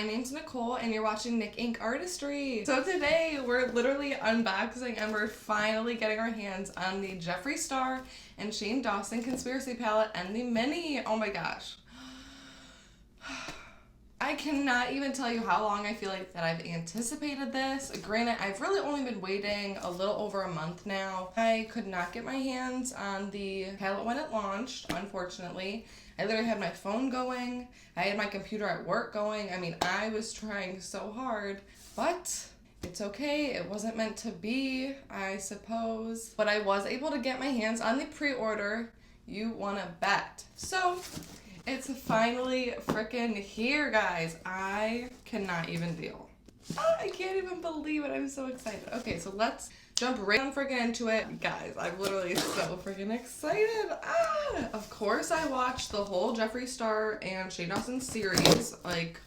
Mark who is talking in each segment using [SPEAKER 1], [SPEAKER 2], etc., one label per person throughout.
[SPEAKER 1] my name's Nicole and you're watching Nick Inc. Artistry. So today we're literally unboxing and we're finally getting our hands on the Jeffree Star and Shane Dawson Conspiracy Palette and the mini. Oh my gosh. I cannot even tell you how long I feel like that I've anticipated this. Granted, I've really only been waiting a little over a month now. I could not get my hands on the palette when it launched, unfortunately. I literally had my phone going. I had my computer at work going. I mean, I was trying so hard, but it's okay. It wasn't meant to be, I suppose. But I was able to get my hands on the pre-order. You wanna bet. So, it's finally freaking here, guys. I cannot even deal. I can't even believe it. I'm so excited. Okay, so let's jump right on freaking into it. Guys, I'm literally so freaking excited. Of course, I watched the whole Jeffree Star and Shane Dawson series. Like,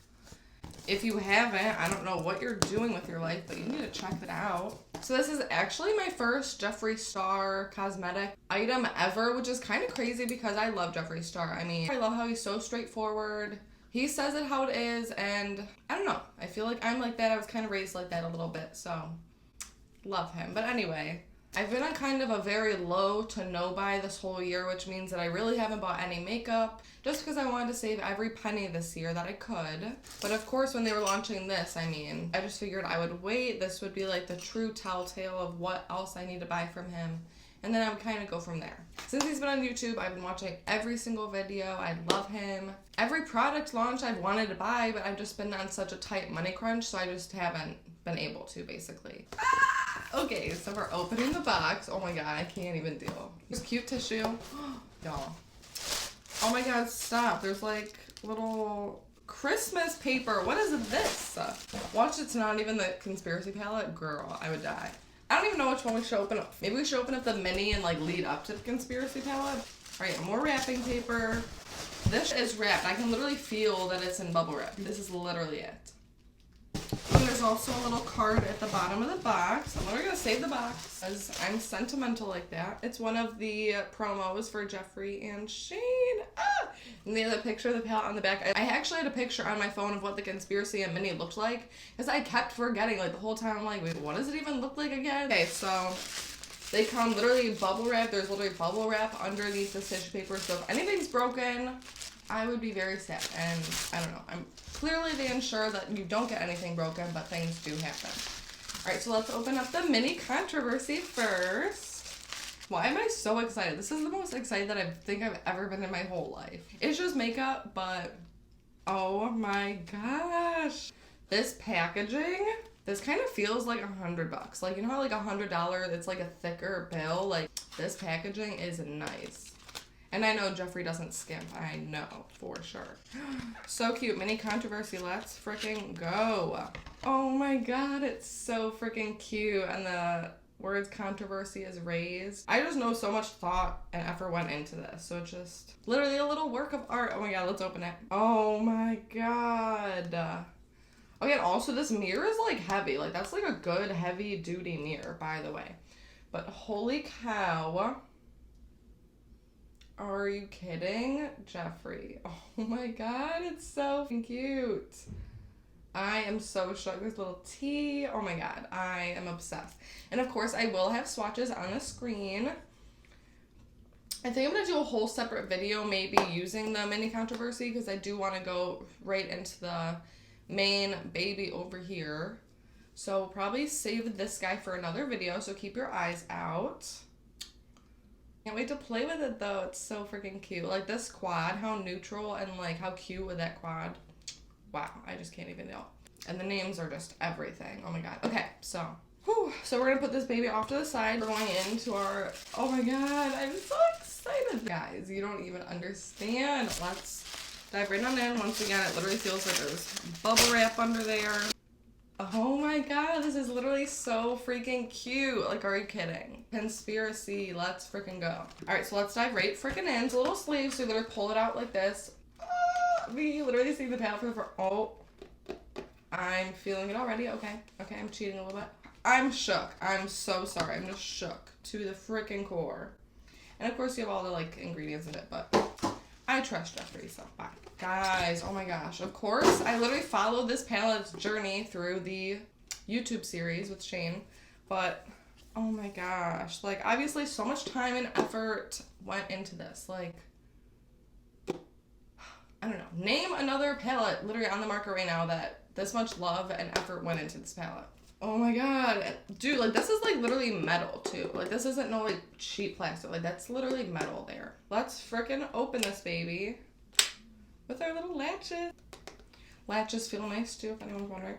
[SPEAKER 1] if you haven't, I don't know what you're doing with your life, but you need to check it out. So this is actually my first Jeffree Star cosmetic item ever, which is kind of crazy because I love Jeffree Star. I mean, I love how he's so straightforward. He says it how it is, and I don't know. I feel like I'm like that. I was kind of raised like that a little bit, so love him. But anyway, I've been on kind of a very low to no buy this whole year, which means that I really haven't bought any makeup just because I wanted to save every penny this year that I could. But of course, when they were launching this, I mean, I just figured I would wait. This would be like the true telltale of what else I need to buy from him. And then I would kind of go from there. Since he's been on YouTube, I've been watching every single video. I love him. Every product launch I've wanted to buy, but I've just been on such a tight money crunch, so I just haven't been able to, basically. Okay, so we're opening the box. Oh my god, I can't even deal. This cute tissue. Y'all. Oh my god, stop. There's like little Christmas paper. What is this? Watch, it's not even the Conspiracy Palette. Girl, I would die. I don't even know which one we should open up. Maybe we should open up the mini and like lead up to the Conspiracy Palette. Alright, more wrapping paper. This is wrapped. I can literally feel that it's in bubble wrap. This is literally it. And there's also a little card at the bottom of the box. I'm literally gonna save the box because I'm sentimental like that. It's one of the promos for Jeffree and Shane. And they have a picture of the palette on the back. I actually had a picture on my phone of what the Conspiracy and mini looked like because I kept forgetting like the whole time. I'm like, wait, what does it even look like again? Okay, so they come literally bubble wrap. There's literally bubble wrap underneath the tissue paper. So if anything's broken, I would be very sad. And I don't know. Clearly they ensure that you don't get anything broken, but things do happen. Alright, so let's open up the mini controversy first. Why am I so excited? This is the most excited that I think I've ever been in my whole life. It's just makeup, but oh my gosh. This packaging, this kind of feels like $100. Like, you know how like $100, it's like a thicker bill? Like, this packaging is nice. And I know Jeffree doesn't skimp. I know for sure. So cute. Mini controversy. Let's freaking go. Oh my god, it's so freaking cute. And the words controversy is raised. I just know so much thought and effort went into this. So it's just literally a little work of art. Oh my god, let's open it. Oh my god. Oh yeah, also this mirror is like heavy. Like that's like a good heavy duty mirror, by the way. But holy cow. Are you kidding? Jeffree. Oh my god, it's so cute. I am so shocked. There's a little T. Oh my god, I am obsessed. And of course, I will have swatches on the screen. I think I'm going to do a whole separate video maybe using the mini controversy because I do want to go right into the main baby over here. So we'll probably save this guy for another video, so keep your eyes out. Can't wait to play with it though. It's so freaking cute. Like this quad, how neutral and like how cute with that quad. Wow, I just can't even deal. And the names are just everything. Oh my god. Okay, so so we're gonna put this baby off to the side. We're going into our, oh my god, I'm so excited. Guys, you don't even understand. Let's dive right on in. Once again, it literally feels like there's bubble wrap under there. Oh my god, this is literally so freaking cute. Like, are you kidding? Conspiracy, let's freaking go. Alright, so let's dive right freaking in. It's a little sleeve, so you literally pull it out like this. We literally see the palette for oh. I'm feeling it already. Okay, I'm cheating a little bit. I'm shook. I'm so sorry. I'm just shook to the freaking core. And of course you have all the like ingredients in it, but I trust Jeffree, so bye. Guys, oh my gosh. Of course, I literally followed this palette's journey through the YouTube series with Shane, but oh my gosh. Like, obviously so much time and effort went into this. Like, I don't know. Name another palette literally on the market right now that this much love and effort went into this palette. Oh my god. Dude, like, this is like literally metal too. Like, this isn't no like cheap plastic. Like, that's literally metal there. Let's freaking open this baby with our little latches. Latches feel nice too, if anyone's wondering.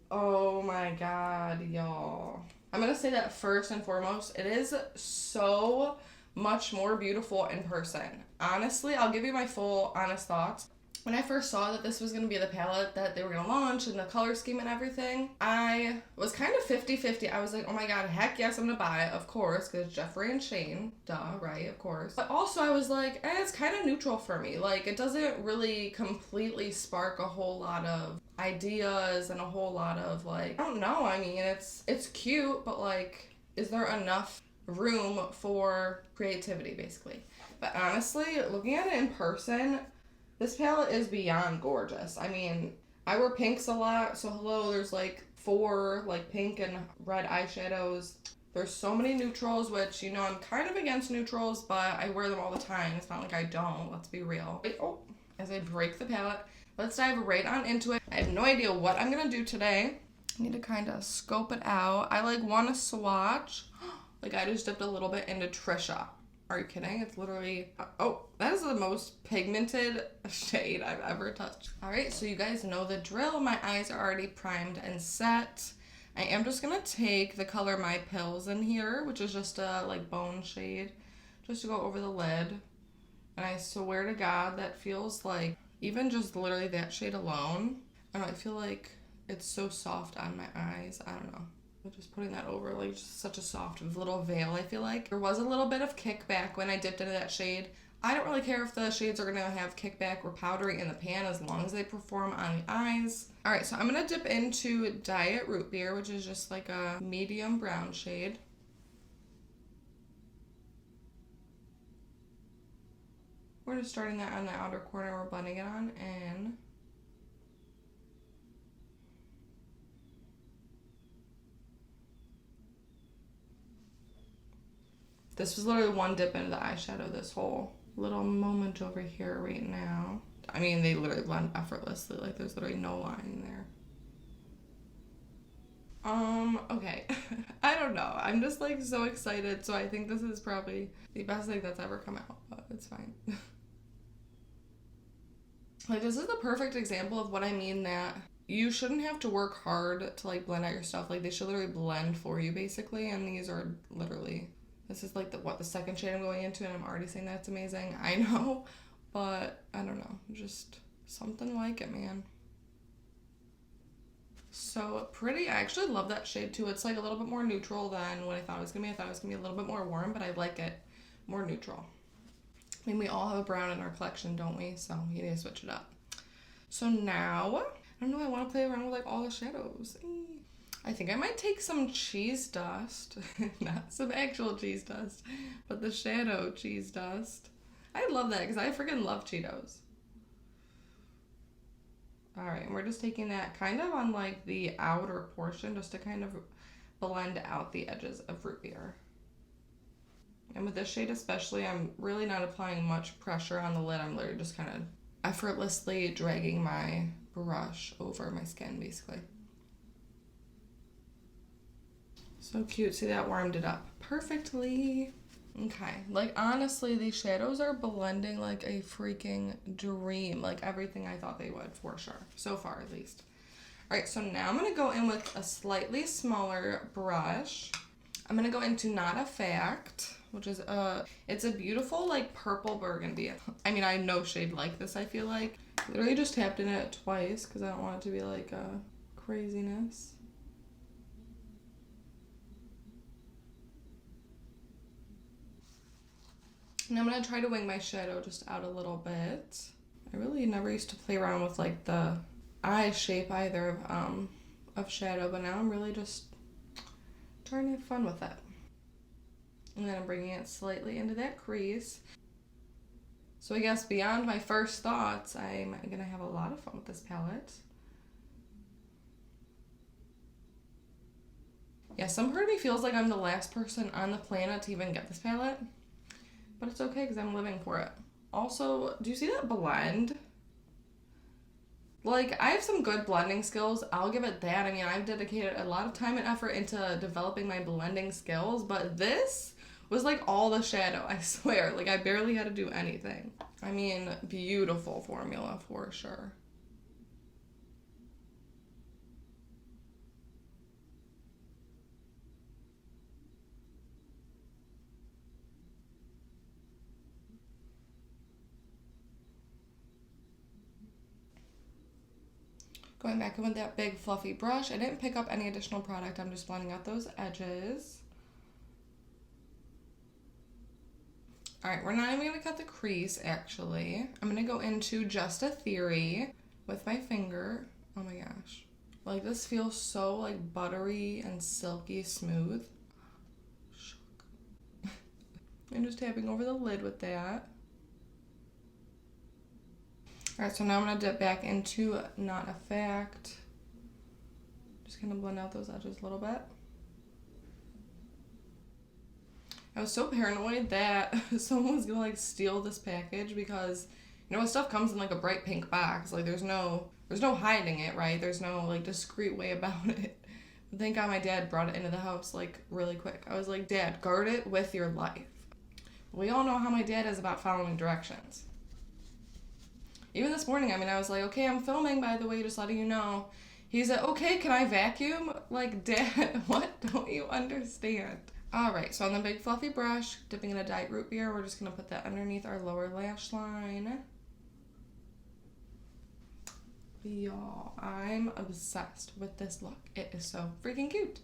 [SPEAKER 1] Oh my god, y'all. I'm gonna say that first and foremost, it is so much more beautiful in person. Honestly, I'll give you my full honest thoughts. When I first saw that this was going to be the palette that they were going to launch and the color scheme and everything, I was kind of 50-50. I was like, oh my god, heck yes, I'm going to buy it, of course, because Jeffree and Shane, duh, right, of course. But also I was like, it's kind of neutral for me. Like, it doesn't really completely spark a whole lot of ideas and a whole lot of, like, I don't know, I mean, it's cute, but like, is there enough room for creativity, basically? But honestly, looking at it in person, this palette is beyond gorgeous. I mean, I wear pinks a lot, so hello, there's like 4 like pink and red eyeshadows. There's so many neutrals, which, you know, I'm kind of against neutrals, but I wear them all the time. It's not like I don't, let's be real. Oh, as I break the palette, let's dive right on into it. I have no idea what I'm gonna do today. I need to kind of scope it out. I like want to swatch. Like, I just dipped a little bit into Trisha. Are you kidding? It's literally, oh, that is the most pigmented shade I've ever touched. All right, so you guys know the drill. My eyes are already primed and set. I am just gonna take the color My Pills in here, which is just a like bone shade, just to go over the lid. And I swear to God, that feels like, even just literally that shade alone, I don't know, I feel like it's so soft on my eyes. I don't know. Just putting that over, like, just such a soft little veil, I feel like. There was a little bit of kickback when I dipped into that shade. I don't really care if the shades are gonna have kickback or powdery in the pan as long as they perform on the eyes. All right, so I'm gonna dip into Diet Root Beer, which is just like a medium brown shade. We're just starting that on the outer corner, we're blending it on in. This was literally one dip into the eyeshadow, this whole little moment over here right now. I mean, they literally blend effortlessly, like there's literally no line there. Okay. I don't know. I'm just like so excited, so I think this is probably the best thing that's ever come out, but it's fine. Like, this is the perfect example of what I mean, that you shouldn't have to work hard to like blend out your stuff. Like, they should literally blend for you, basically, and these are literally... This is like the second shade I'm going into, and I'm already saying that's amazing. I know, but I don't know. Just something like it, man. So pretty. I actually love that shade too. It's like a little bit more neutral than what I thought it was gonna be. I thought it was gonna be a little bit more warm, but I like it more neutral. I mean, we all have a brown in our collection, don't we? So you need to switch it up. So now, I don't know, I want to play around with like all the shadows. I think I might take some cheese dust, not some actual cheese dust, but the shadow cheese dust. I love that because I freaking love Cheetos. All right, and we're just taking that kind of on like the outer portion just to kind of blend out the edges of root beer. And with this shade especially, I'm really not applying much pressure on the lid. I'm literally just kind of effortlessly dragging my brush over my skin, basically. So cute. See, that warmed it up perfectly. Okay. Like, honestly, these shadows are blending like a freaking dream. Like, everything I thought they would, for sure. So far, at least. All right, so now I'm going to go in with a slightly smaller brush. I'm going to go into Not a Fact, which is it's a beautiful, like, purple burgundy. I mean, I know shade like this, I feel like. Literally just tapped in it twice because I don't want it to be, like, craziness. And I'm going to try to wing my shadow just out a little bit. I really never used to play around with like the eye shape either of shadow, but now I'm really just trying to have fun with it. And then I'm bringing it slightly into that crease. So I guess beyond my first thoughts, I'm gonna have a lot of fun with this palette. Yeah, some part of me feels like I'm the last person on the planet to even get this palette. But it's okay because I'm living for it. Also, do you see that blend? Like, I have some good blending skills. I'll give it that. I mean, I've dedicated a lot of time and effort into developing my blending skills. But this was like all the shadow, I swear. Like, I barely had to do anything. I mean, beautiful formula for sure. Going back in with that big fluffy brush. I didn't pick up any additional product. I'm just blending out those edges. Alright, we're not even going to cut the crease, actually. I'm going to go into Just a Theory with my finger. Oh my gosh. Like, this feels so, like, buttery and silky smooth. Shook. I'm just tapping over the lid with that. Alright, so now I'm going to dip back into Not a Fact. Just going to blend out those edges a little bit. I was so paranoid that someone was going to like steal this package because, you know, when stuff comes in like a bright pink box, like there's no hiding it, right? There's no like discreet way about it. But thank God my dad brought it into the house like really quick. I was like, Dad, guard it with your life. We all know how my dad is about following directions. Even this morning, I mean, I was like, okay, I'm filming, by the way, just letting you know. He's like, okay, can I vacuum? Like, Dad, what don't you understand? Alright, so on the big fluffy brush, dipping in a Diet Root Beer, we're just going to put that underneath our lower lash line. Y'all, I'm obsessed with this look. It is so freaking cute.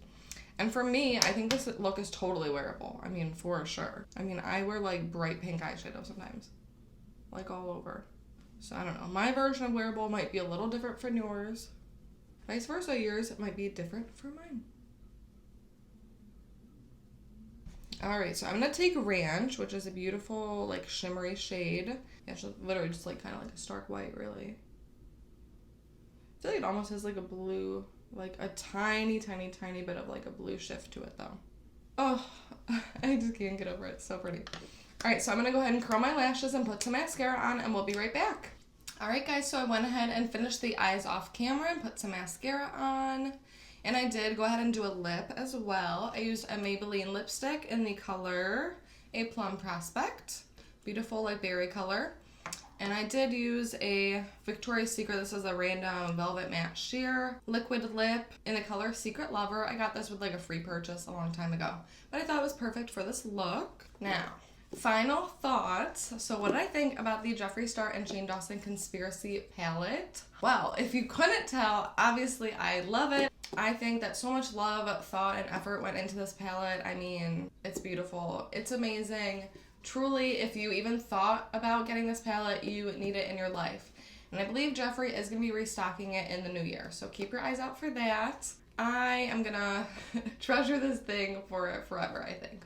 [SPEAKER 1] And for me, I think this look is totally wearable. I mean, for sure. I mean, I wear like bright pink eyeshadow sometimes. Like all over. So I don't know. My version of wearable might be a little different from yours. Vice versa, yours might be different from mine. Alright, so I'm going to take Ranch, which is a beautiful, like, shimmery shade. Yeah, it's literally just, like, kind of like a stark white, really. I feel like it almost has, like, a blue, like, a tiny, tiny, tiny bit of, like, a blue shift to it, though. Oh, I just can't get over it. It's so pretty. Alright, so I'm going to go ahead and curl my lashes and put some mascara on, and we'll be right back. Alright, guys, so I went ahead and finished the eyes off camera and put some mascara on. And I did go ahead and do a lip as well. I used a Maybelline lipstick in the color A Plum Prospect. Beautiful, like, berry color. And I did use a Victoria's Secret, this is a random Velvet Matte Sheer liquid lip in the color Secret Lover. I got this with, like, a free purchase a long time ago. But I thought it was perfect for this look. Now, final thoughts. So what did I think about the Jeffree Star and Shane Dawson Conspiracy palette? Well, if you couldn't tell, obviously I love it. I think that so much love, thought, and effort went into this palette. I mean, it's beautiful. It's amazing. Truly, if you even thought about getting this palette, you need it in your life. And I believe Jeffree is going to be restocking it in the new year. So keep your eyes out for that. I am going to treasure this thing for forever, I think.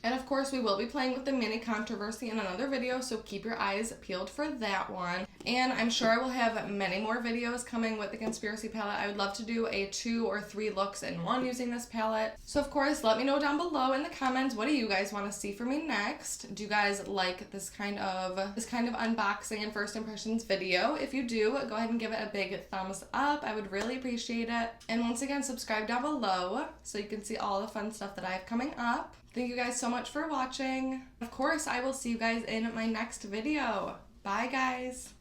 [SPEAKER 1] And of course, we will be playing with the mini controversy in another video, so keep your eyes peeled for that one. And I'm sure I will have many more videos coming with the Conspiracy palette. I would love to do a 2 or 3 looks in one using this palette. So of course, let me know down below in the comments, what do you guys want to see from me next? Do you guys like this kind of unboxing and first impressions video? If you do, go ahead and give it a big thumbs up. I would really appreciate it. And once again, subscribe down below so you can see all the fun stuff that I have coming up. Thank you guys so much for watching. Of course, I will see you guys in my next video. Bye, guys.